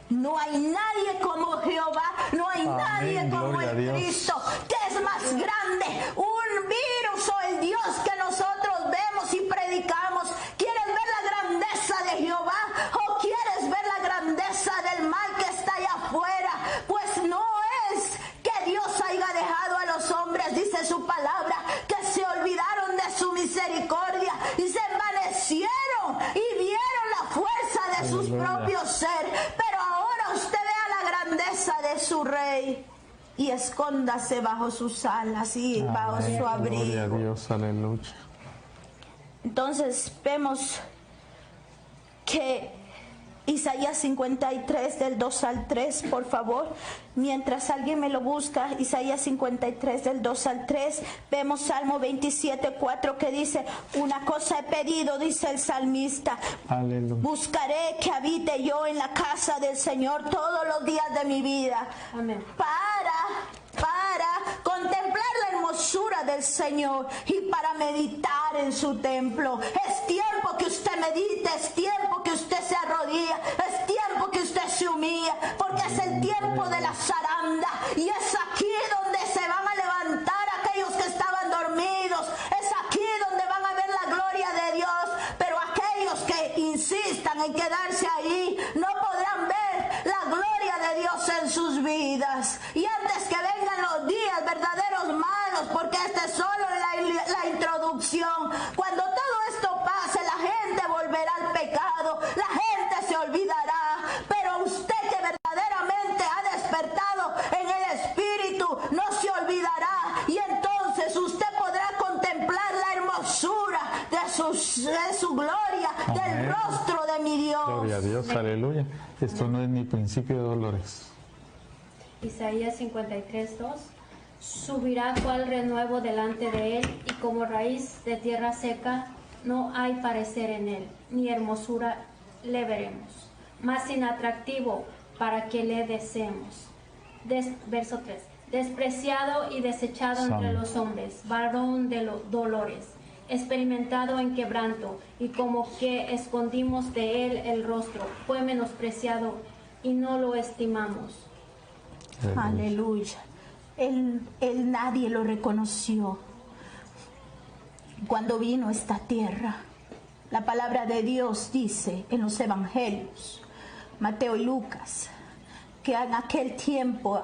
No hay nadie como Jehová, no hay nadie como el Cristo, que es más grande, un virus o el Dios que nosotros vemos y predicamos. ¿Quieres ver la grandeza de Jehová o quieres ver la grandeza del mal que está allá afuera? Pues no es que Dios haya dejado a los hombres, dice su palabra, que se olvidaron de su misericordia y se envanecieron y vieron la fuerza de sus propios ser. Pero ahora usted vea la grandeza de su rey y escóndase bajo sus alas y bajo su abrigo. Gloria a Dios, aleluya. Entonces vemos que Isaías 53 del 2 al 3, por favor, mientras alguien me lo busca, Isaías 53 del 2 al 3, vemos Salmo 27, 4 que dice, una cosa he pedido, dice el salmista, aleluya. Buscaré que habite yo en la casa del Señor todos los días de mi vida. Amén. Para contemplar la hermosura del Señor y para meditar en su templo. Es tiempo que usted medite, es tiempo que usted se arrodilla, es tiempo que usted se humilla, porque es el tiempo de la zaranda y es aquí donde se van a levantar aquellos que estaban dormidos, es aquí donde van a ver la gloria de Dios, pero aquellos que insistan en quedarse ahí no podrán ver la gloria de Dios en sus vidas. Y antes que vengan los días verdaderos malos, porque este es solo la introducción, cuando todo esto pase, la gente volverá al pecado, la gente se olvidará, pero usted que verdaderamente ha despertado en el Espíritu no se olvidará, y entonces usted podrá contemplar la hermosura de su gloria, del rostro de mi Dios. Gloria a Dios, aleluya. Esto no es ni principio de dolores. Isaías 53, 2. Subirá cual renuevo delante de él, y como raíz de tierra seca, no hay parecer en él, ni hermosura le veremos, más inatractivo para que le deseemos. Verso 3. Despreciado y desechado entre los hombres, varón de los dolores, experimentado en quebranto, y como que escondimos de él el rostro, fue menospreciado y no lo estimamos. Aleluya. Él nadie lo reconoció cuando vino a esta tierra. La palabra de Dios dice en los evangelios, Mateo y Lucas, que en aquel tiempo,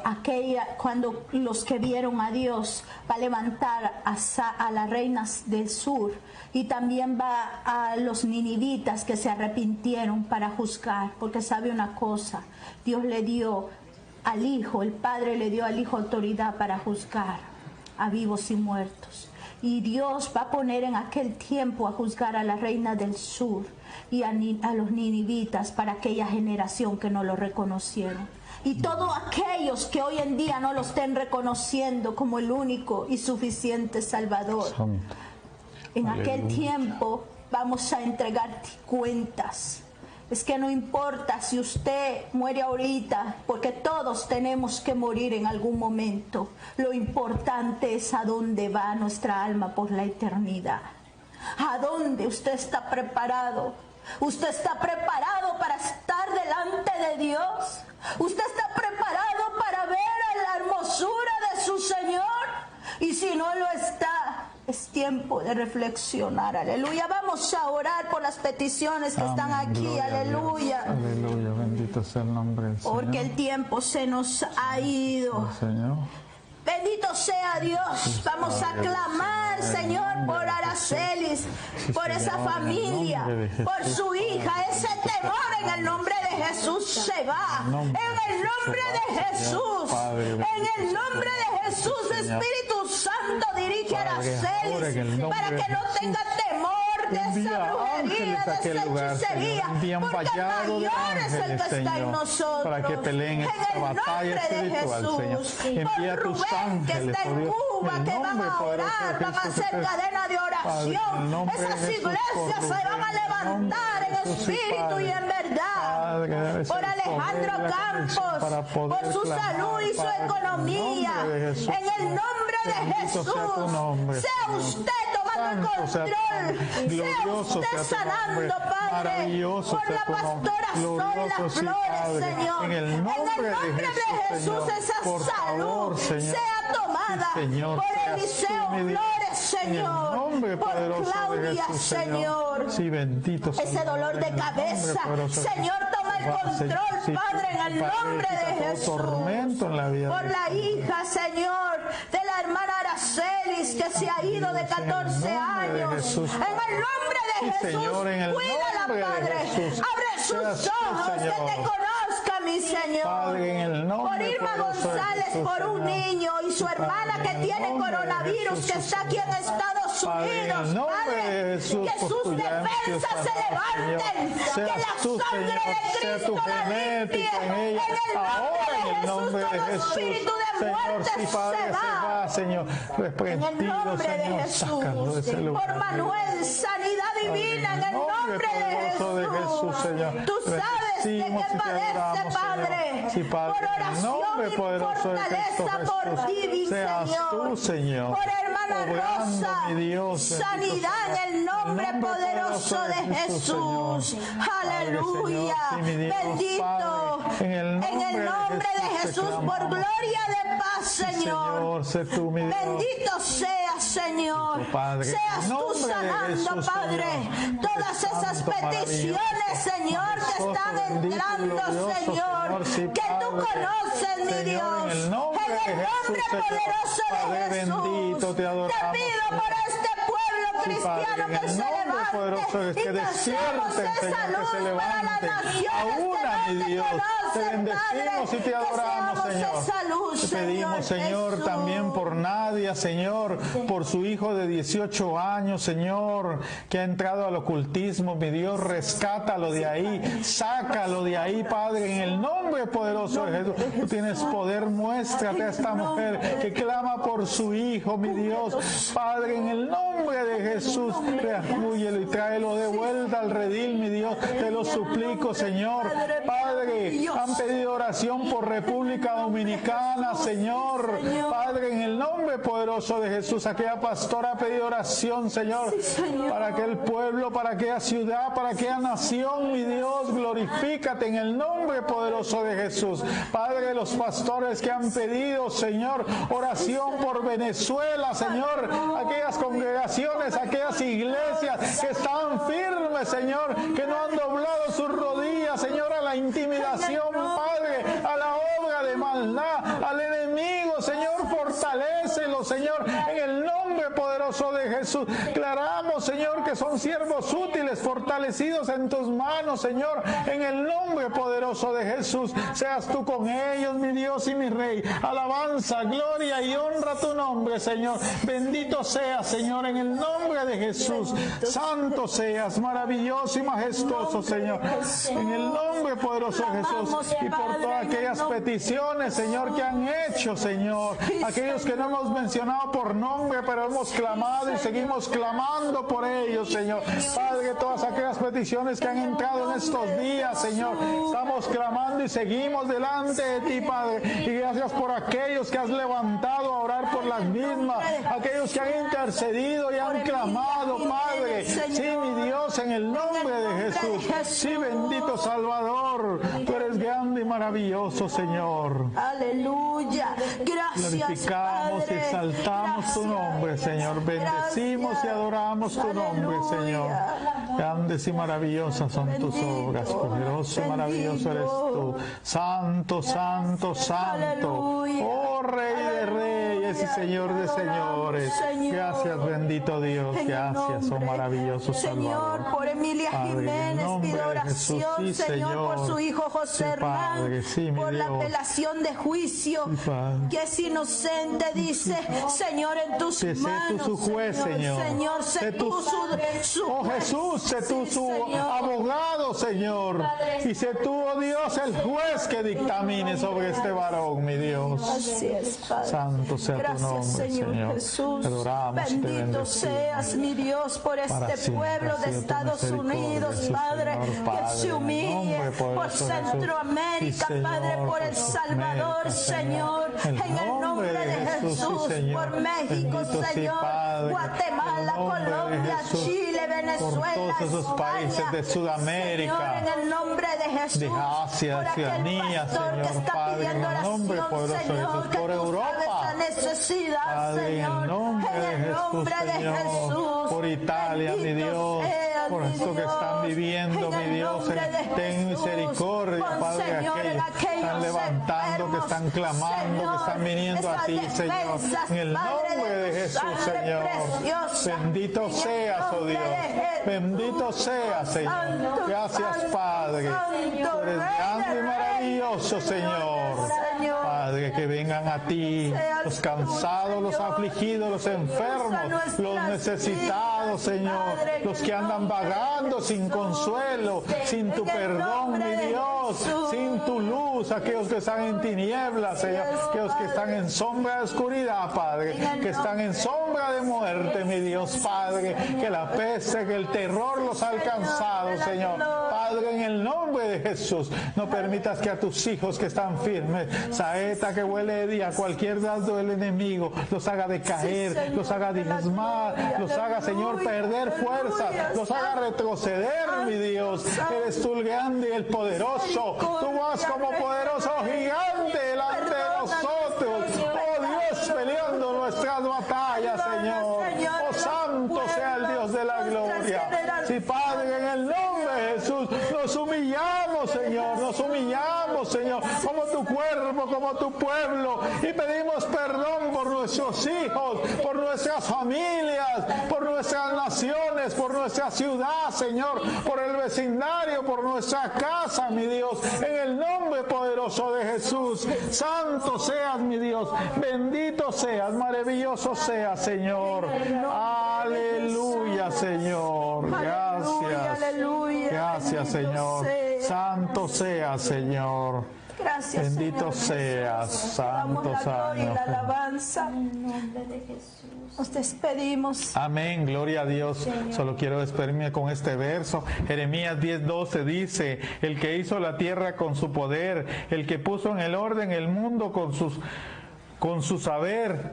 cuando los que vieron a Dios va a levantar a las reinas del sur, y también va a los ninivitas que se arrepintieron para juzgar, porque sabe una cosa, Dios le dio al Hijo, el Padre le dio al Hijo autoridad para juzgar a vivos y muertos. Y Dios va a poner en aquel tiempo a juzgar a la reina del sur y a los ninivitas para aquella generación que no lo reconocieron. Y todos aquellos que hoy en día no lo estén reconociendo como el único y suficiente Salvador. En aquel tiempo vamos a entregar cuentas. Es que no importa si usted muere ahorita, porque todos tenemos que morir en algún momento. Lo importante es a dónde va nuestra alma por la eternidad. ¿A dónde usted está preparado? ¿Usted está preparado para estar delante de Dios? ¿Usted está preparado para ver la hermosura de su Señor? Y si no lo está, es tiempo de reflexionar. Aleluya. Vamos a orar por las peticiones que están aquí. Aleluya. Aleluya. Bendito sea el nombre del Señor. Porque el tiempo se nos ha ido. Señor. Bendito sea Dios. Vamos a clamar, Señor, por Aracelis, por esa familia, por su hija. Ese temor en el nombre de Jesús se va. En el nombre de Jesús. En el nombre de Jesús, Espíritu Santo, dirige a Aracelis para que no tenga temor de esa brujería, de esa hechicería, porque el mayor es el que está en nosotros. Para que peleen esta batalla espiritual, Señor. Envía tus ángeles, que está en Cuba, que van a orar, van a hacer cadena de oración. Esas iglesias se van a levantar en espíritu y en verdad. Por Alejandro Campos, por su salud y su economía. En el nombre de Jesús, sea usted tomado tomando el control. Glorioso sea usted sanando, Padre. Maravilloso por la pastora Sola Flores, Señor. En el nombre de Jesús, esa salud sea tomada por Eliseo Flores, Señor. Por Claudia, Señor. Sí, bendito sea. Ese dolor de cabeza, Señor, toma el control, Padre, en el nombre de Jesús. Tormento en la vida. Por la hija, Señor, de la hermana Aracelis, que se ha ido de 14 años. En el nombre de Jesús, Señor, en el cuídala, Padre. Abre sus ojos, que te conozca, mi Señor. Padre, en el nombre por Irma González, por un niño y su hermana que tiene coronavirus, que está aquí en Estados Unidos, Padre, que sus defensas se levanten, que la sangre de Cristo la limpie, en el nombre de Jesús, todo espíritu de muerte se va, Señor, en el nombre de Jesús, por Manuel, sanidad divina, en el nombre de Jesús, Tú sabes de qué padece, Padre, por oración y fortaleza por ti, Señor, por hermana Rosa, sanidad en el nombre poderoso de Jesús, aleluya, bendito, en el nombre de Jesús, por gloria de paz, Señor, bendito seas, Señor, seas tú sanando, Padre, todas esas peticiones, Señor, que están entrando, Señor, que tú conoces, mi Dios, en el nombre poderoso de Jesús, te pido por este pueblo cristiano que se levante y que hacemos esa luz para las naciones, mi Dios, te bendecimos y te adoramos, Señor. Te pedimos, Señor, también por Nadia, Señor, por su hijo de 18 años, Señor, que ha entrado al ocultismo, mi Dios, rescátalo de ahí, sácalo de ahí, Padre, en el nombre poderoso de Jesús. Tú tienes poder, muéstrate a esta mujer que clama por su hijo, mi Dios, Padre, en el nombre de Jesús, reacúyelo y tráelo de vuelta al redil, mi Dios, te lo suplico, Señor. Padre, han pedido oración por República Dominicana, Señor, Padre, en el nombre poderoso de Jesús, aquella pastora ha pedido oración, Señor, para aquel pueblo, para aquella ciudad, para aquella nación, mi Dios, glorifícate en el nombre poderoso de Jesús. Padre, los pastores que han pedido, Señor, oración por Venezuela, Señor, aquellas congregaciones, aquellas iglesias que están firmes, Señor, que no han doblado sus rodillas, Señor, a la intimidación, Padre, a la obra de maldad, al enemigo, Señor, fortalécelo, Señor, en el nombre poderoso de Jesús. Declaramos, Señor, que son siervos útiles, fortalecidos en tus manos, Señor, en el nombre poderoso de Jesús. Seas tú con ellos, mi Dios y mi Rey. Alabanza, gloria y honra a tu nombre, Señor. Bendito seas, Señor, en el nombre de Jesús. Santo seas, maravilloso y majestuoso, Señor, en el nombre poderoso de Jesús. Y por todas aquellas peticiones, Señor, que han hecho, Señor, aquellos que no hemos mencionado por nombre, pero hemos clamado y seguimos clamando por ellos, Señor. Padre, todas aquellas peticiones que han entrado en estos días, Señor, estamos clamando y seguimos delante de ti, Padre. Y gracias por aquellos que has levantado a orar por las mismas, aquellos que han intercedido y han clamado, Padre. Sí, mi Dios, en el nombre de Jesús. Sí, bendito Salvador, tú eres grande y maravilloso, Señor. Aleluya. Gracias, glorificamos y exaltamos tu nombre, Señor. Bendecimos y adoramos tu nombre, Señor. Grandes y maravillosas son tus obras. Poderoso y maravilloso eres tú. Santo, santo, santo. Oh, Rey de reyes y Señor de señores. Gracias, bendito Dios. Gracias, oh maravilloso Salvador. Señor, por Emilia Jiménez pido oración, Señor, por su hijo José Hernán, por la apelación de juicio, que es inocente, dice, Señor, en tus manos. Sé tú su juez, Señor. Sé tú su oh Jesús, sé tú su abogado, Señor. Y sé tú, oh Dios, el juez que dictamine sobre este varón, mi Dios. Así es, Padre. Santo sea tu nombre, Señor. Jesús. Adoramos, bendito seas, mi Dios, por este pueblo de Estados Unidos, Padre, que se humille, por Centroamérica, Padre, por El Salvador, Señor, en el nombre de Jesús, por México, Señor, Padre. Guatemala, Colombia, Chile, Venezuela, por todos esos países de Sudamérica, Señor, en el nombre de Jesús, de Asia, por aquel Oceanía, pastor que Señor está Padre, en pidiendo el nombre oración, poderoso de Señor, Jesús, que por tú Europa, sabes esa necesidad, Padre, en Señor, el nombre de en el Jesús, nombre de Señor, Jesús, por Italia, mi bendito Dios, seas, por mi esto que están Dios, viviendo, en mi el Dios, nombre de ten Jesús, misericordia, pon, Padre, Señor, en aquellos que están aquellos levantando, que están enfermos, clamando, que están Señor, viniendo a esas ti, Señor, defensas, en el Padre, nombre de tu Jesús, sangre Señor. preciosa, Bendito en el seas, oh nombre Dios. de Jesús. Bendito seas, Señor. Santo, Gracias, santo, Padre. santo, Tú eres Rey grande y de maravilloso, reyes, Señor. Señor. Padre, que vengan a ti los cansados, los afligidos, los enfermos, los necesitados, Señor. Los que andan vagando sin consuelo, sin tu perdón, mi Dios, sin tu luz, aquellos que están en tinieblas, Señor, aquellos que están en sombra de oscuridad, Padre, que están en sombra de muerte, mi Dios, Padre, que la peste, que el terror los ha alcanzado, Señor. Padre, en el nombre de Jesús, no permitas que a tus hijos que están firmes, saeta que huele de día, cualquier dardo del enemigo, los haga decaer, los haga diezmar, los haga, Señor, perder fuerzas, los haga retroceder, mi Dios. Eres tú el grande y el poderoso. Tú vas como poderoso gigante delante de nosotros. Oh Dios, peleando nuestras batallas, Señor. Oh santo sea el Dios de la gloria. Sí, Padre, en el nombre de Jesús, nos humillamos, Señor, nos humillamos, Señor, como tu cuerpo, como tu pueblo, y pedimos perdón por nuestros hijos, por nuestras familias, por nuestras naciones, por nuestra ciudad, Señor, por el vecindario, por nuestra casa, mi Dios, en el nombre poderoso de Jesús. Santo seas, mi Dios, bendito seas, maravilloso seas, Señor. Aleluya, Señor. Gracias. Gracias, Señor. Santo seas, Señor. Gracias, bendito Señor seas, Jesús. Damos santos la gloria y años. la alabanza. En nombre de Jesús. Nos despedimos. Amén, gloria a Dios. Solo quiero despedirme con este verso. Jeremías 10:12 dice: el que hizo la tierra con su poder, el que puso en el orden el mundo con su saber,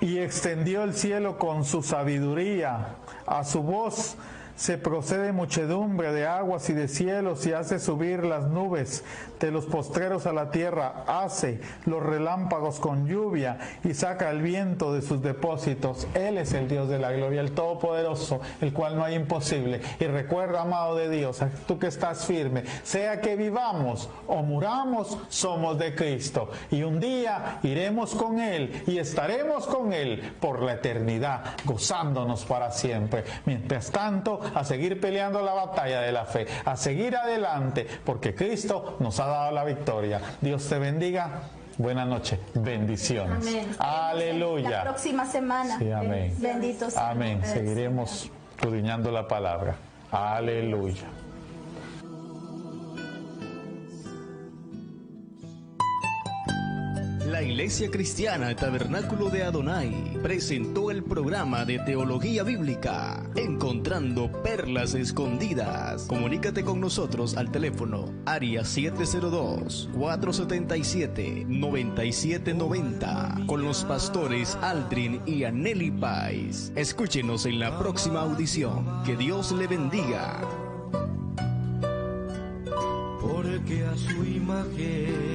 y extendió el cielo con su sabiduría. A su voz se procede muchedumbre de aguas y de cielos, y hace subir las nubes de los postreros a la tierra, hace los relámpagos con lluvia y saca el viento de sus depósitos. Él es el Dios de la gloria, el Todopoderoso, el cual no hay imposible. Y recuerda, amado de Dios, tú que estás firme, sea que vivamos o muramos, somos de Cristo, y un día iremos con Él y estaremos con Él por la eternidad, gozándonos para siempre. Mientras tanto, a seguir peleando la batalla de la fe, a seguir adelante, porque Cristo nos ha dado la victoria. Dios te bendiga. Buenas noches. Bendiciones. Amén. Aleluya. La próxima semana. Sí, amén. Bendito sea. Amén. Seguiremos escudriñando la palabra. Aleluya. La Iglesia Cristiana Tabernáculo de Adonai presentó el programa de Teología Bíblica, Encontrando Perlas Escondidas. Comunícate con nosotros al teléfono área 702-477-9790 con los pastores Aldrin y Anneli Pais. Escúchenos en la próxima audición. Que Dios le bendiga. Porque a su imagen